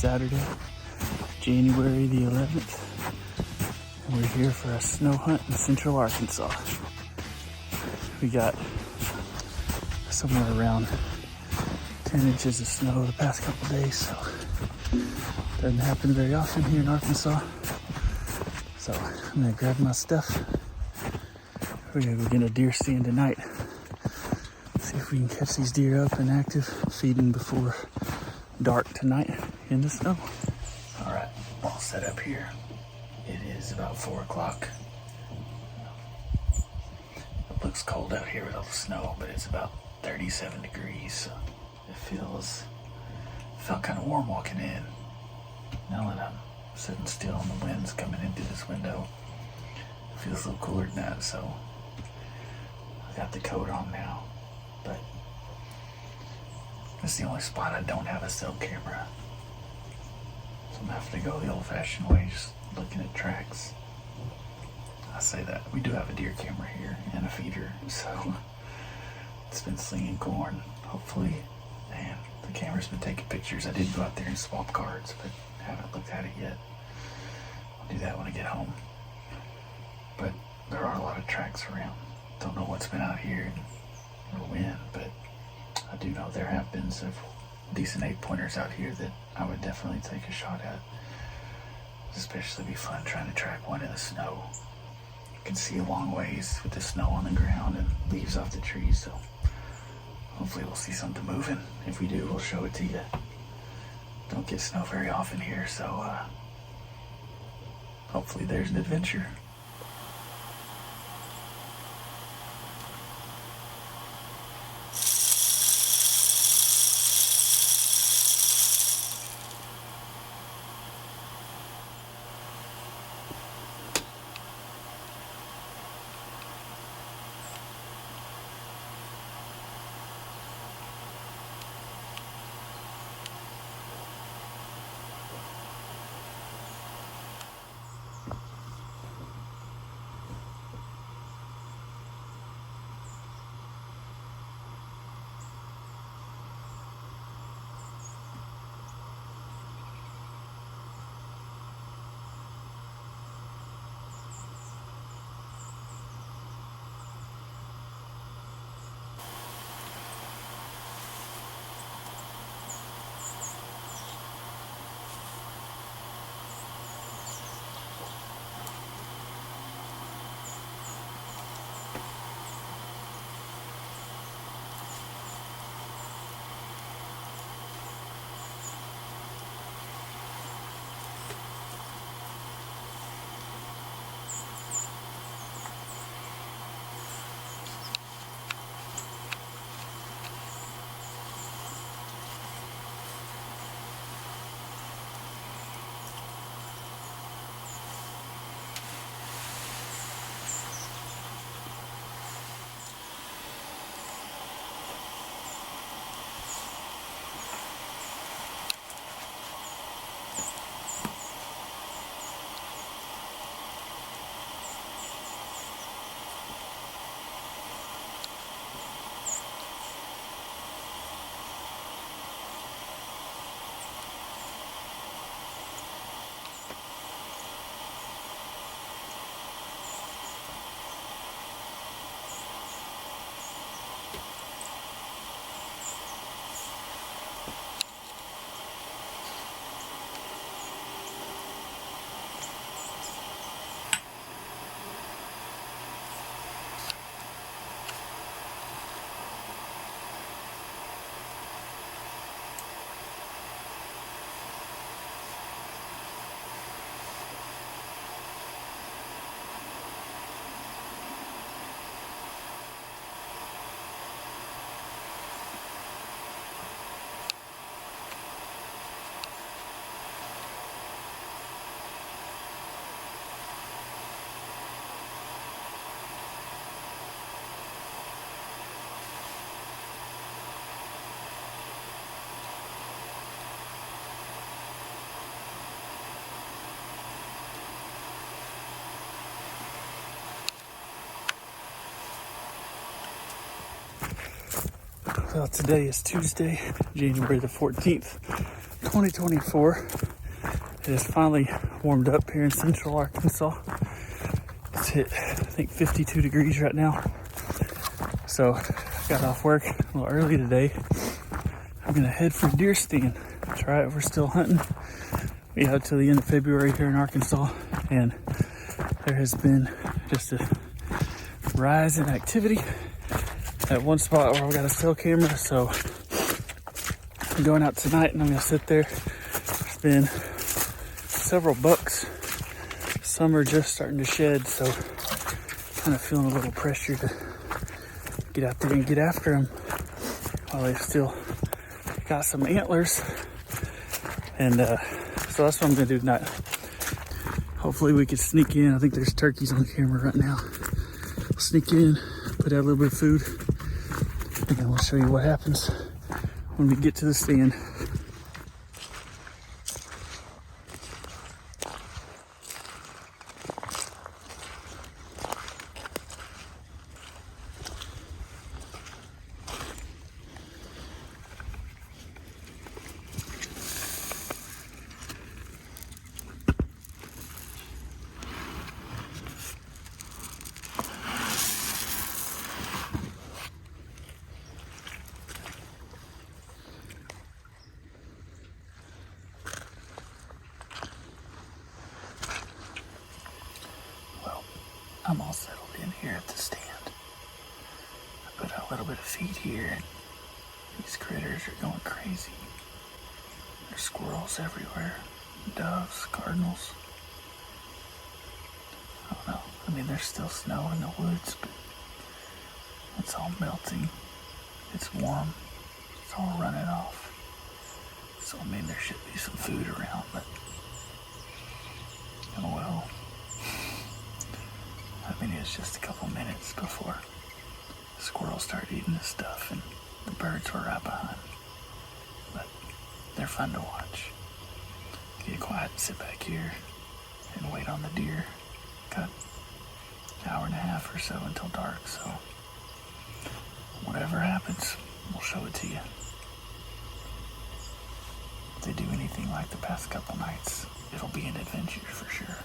Saturday, January the 11th, and we're here for a snow hunt in central Arkansas. We got somewhere around 10 inches of snow the past couple days, so doesn't happen very often here in Arkansas. So I'm gonna grab my stuff. We're gonna begin a deer stand tonight. See if we can catch these deer up and active, feeding before dark tonight in the snow. All right, all set up here. It is about 4 o'clock. It looks cold out here with all the snow, but it's about 37 degrees. So it felt kind of warm walking in. Now that I'm sitting still and the wind's coming in through this window, it feels a little cooler than that. So I got the coat on now, but it's the only spot I don't have a cell camera. So I'm gonna have to go the old-fashioned way, just looking at tracks. I say that we do have a deer camera here and a feeder, so it's been slinging corn. Hopefully, man, the camera's been taking pictures. I did go out there and swap cards, but haven't looked at it yet. I'll do that when I get home. But there are a lot of tracks around. Don't know what's been out here or when, but I do know there have been several decent 8-pointers out here that I would definitely take a shot at. Especially be fun trying to track one in the snow. You can see a long ways with the snow on the ground and leaves off the trees, so hopefully we'll see something moving. If we do, we'll show it to you. Don't get snow very often here, so hopefully there's an adventure. Well, today is Tuesday, January the 14th, 2024. It has finally warmed up here in central Arkansas. It's hit, I think, 52 degrees right now. So I got off work a little early today. I'm gonna head for deer stand. Try it. We're still hunting. We have till the end of February here in Arkansas, and there has been just a rise in activity at one spot where I've got a cell camera. So I'm going out tonight and I'm gonna sit there. There's been several bucks. Some are just starting to shed, so kind of feeling a little pressure to get out there and get after them while they've still got some antlers. And so that's what I'm gonna do tonight. Hopefully we can sneak in. I think there's turkeys on camera right now. We'll sneak in, put out a little bit of food, and then we'll show you what happens when we get to the stand. I'm all settled in here at the stand. I put out a little bit of feed here, and these critters are going crazy. There's squirrels everywhere, doves, cardinals. I don't know. I mean, there's still snow in the woods, but it's all melting. It's warm. It's all running off. So, I mean, there should be some food around, but oh well. I mean, it's just a couple minutes before the squirrels start eating this stuff, and the birds were right behind. But they're fun to watch. Get quiet and sit back here and wait on the deer. Got an hour and a half or so until dark, so whatever happens, we'll show it to you. If they do anything like the past couple nights, it'll be an adventure for sure.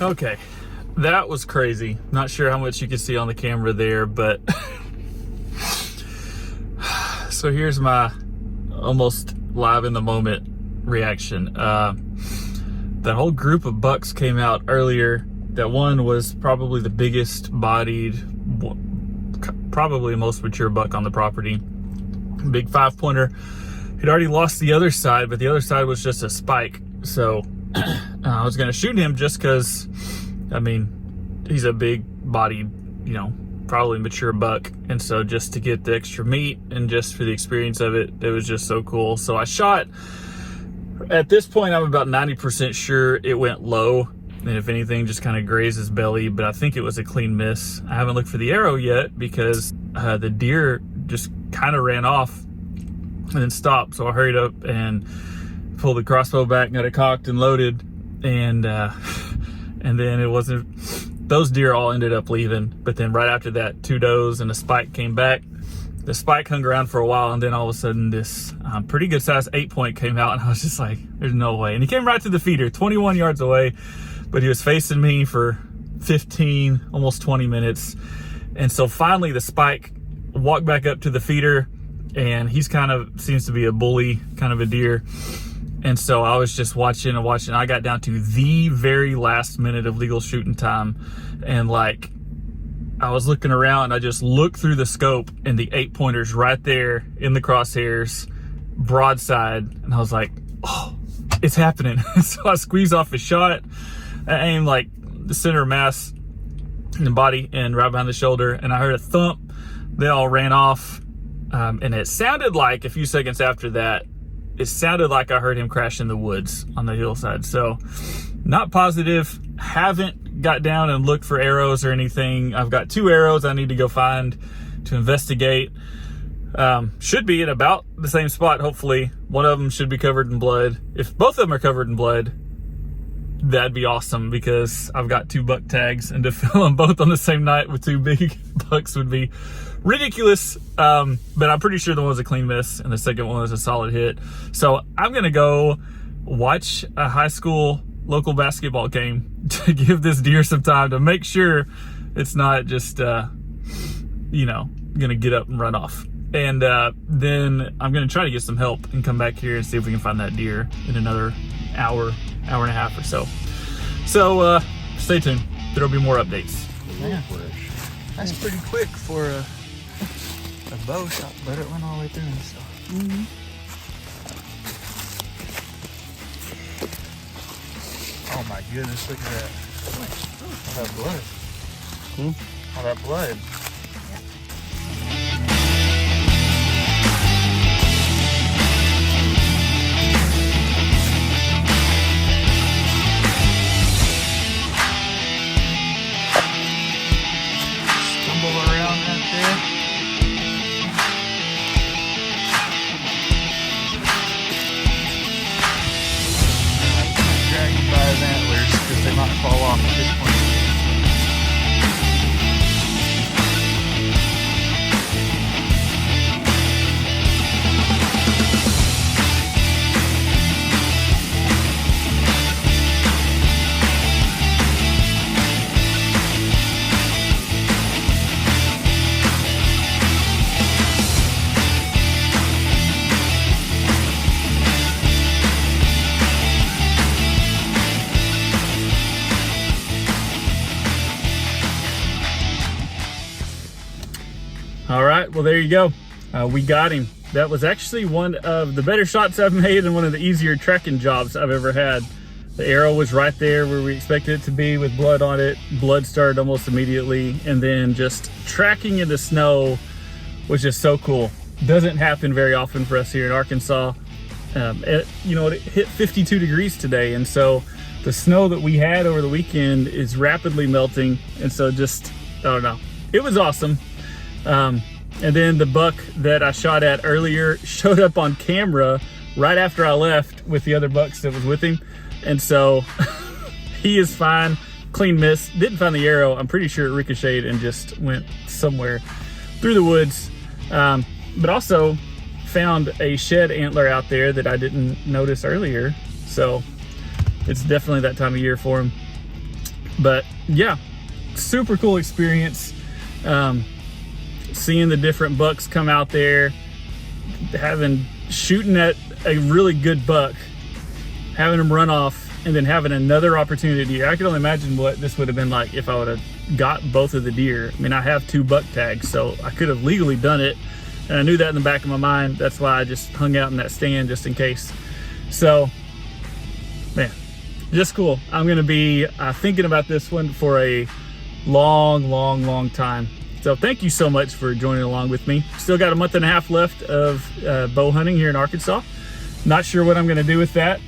Okay, that was crazy. Not sure how much you can see on the camera there, but so here's my almost live in the moment reaction. That whole group of bucks came out earlier. That one was probably the biggest bodied, probably most mature buck on the property. Big 5-pointer. He'd already lost the other side, but the other side was just a spike. So I was going to shoot him just because, I mean, he's a big bodied, you know, probably mature buck. And so just to get the extra meat and just for the experience of it, it was just so cool. So I shot, at this point, I'm about 90% sure it went low. And if anything, just kind of grazed his belly, but I think it was a clean miss. I haven't looked for the arrow yet because the deer just kind of ran off and then stopped. So I hurried up and pulled the crossbow back, got it cocked and loaded, and then it wasn't, those deer all ended up leaving. But then right after that, 2 does and a spike came back. The spike hung around for a while, and then all of a sudden this pretty good size 8-point came out, and I was just like, there's no way. And he came right to the feeder, 21 yards away, but he was facing me for 15, almost 20 minutes. And so finally the spike walked back up to the feeder, and he's kind of seems to be a bully kind of a deer. And so I was just watching and watching. I got down to the very last minute of legal shooting time, and like I was looking around and I just looked through the scope and the 8-pointer's right there in the crosshairs, broadside, and I was like, oh, it's happening. So I squeezed off a shot. I aimed like the center of mass in the body and right behind the shoulder, and I heard a thump. They all ran off, and it sounded like a few seconds after that, it sounded like I heard him crash in the woods on the hillside. So not positive. Haven't got down and looked for arrows or anything. I've got 2 arrows I need to go find to investigate. Should be in about the same spot, hopefully. One of them should be covered in blood. If both of them are covered in blood, that'd be awesome, because I've got 2 buck tags, and to fill them both on the same night with 2 big bucks would be ridiculous. But I'm pretty sure the one was a clean miss and the second one was a solid hit. So I'm gonna go watch a high school local basketball game to give this deer some time to make sure it's not just you know, gonna get up and run off. And then I'm gonna try to get some help and come back here and see if we can find that deer in another hour and a half or so. So stay tuned. There'll be more updates. Yeah. That's pretty quick for a bow shot, but it went all the way through. So. Oh my goodness, look at that. All that blood. All that blood. Fall off at this point. All right, well, there you go. We got him. That was actually one of the better shots I've made and one of the easier tracking jobs I've ever had. The arrow was right there where we expected it to be with blood on it. Blood started almost immediately, and then just tracking in the snow was just so cool. Doesn't happen very often for us here in Arkansas. You know, it hit 52 degrees today, and so the snow that we had over the weekend is rapidly melting, and so just, I don't know, it was awesome. And then the buck that I shot at earlier showed up on camera right after I left with the other bucks that was with him. And so he is fine, clean miss. Didn't find the arrow. I'm pretty sure it ricocheted and just went somewhere through the woods. But also found a shed antler out there that I didn't notice earlier. So it's definitely that time of year for him. But yeah, super cool experience. Seeing the different bucks come out there, shooting at a really good buck, having him run off, and then having another opportunity. I can only imagine what this would have been like if I would have got both of the deer. I mean, I have 2 buck tags, so I could have legally done it, and I knew that in the back of my mind. That's why I just hung out in that stand just in case. So, man, just cool. I'm gonna be thinking about this one for a long time. So thank you so much for joining along with me. Still got a month and a half left of bow hunting here in Arkansas. Not sure what I'm gonna do with that.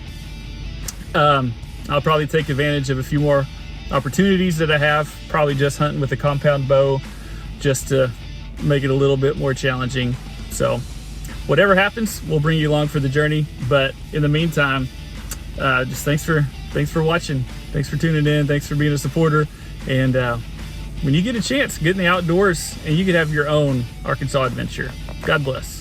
I'll probably take advantage of a few more opportunities that I have, probably just hunting with a compound bow just to make it a little bit more challenging. So whatever happens, we'll bring you along for the journey. But in the meantime, just thanks for watching. Thanks for tuning in. Thanks for being a supporter. And when you get a chance, get in the outdoors and you can have your own Arkansas adventure. God bless.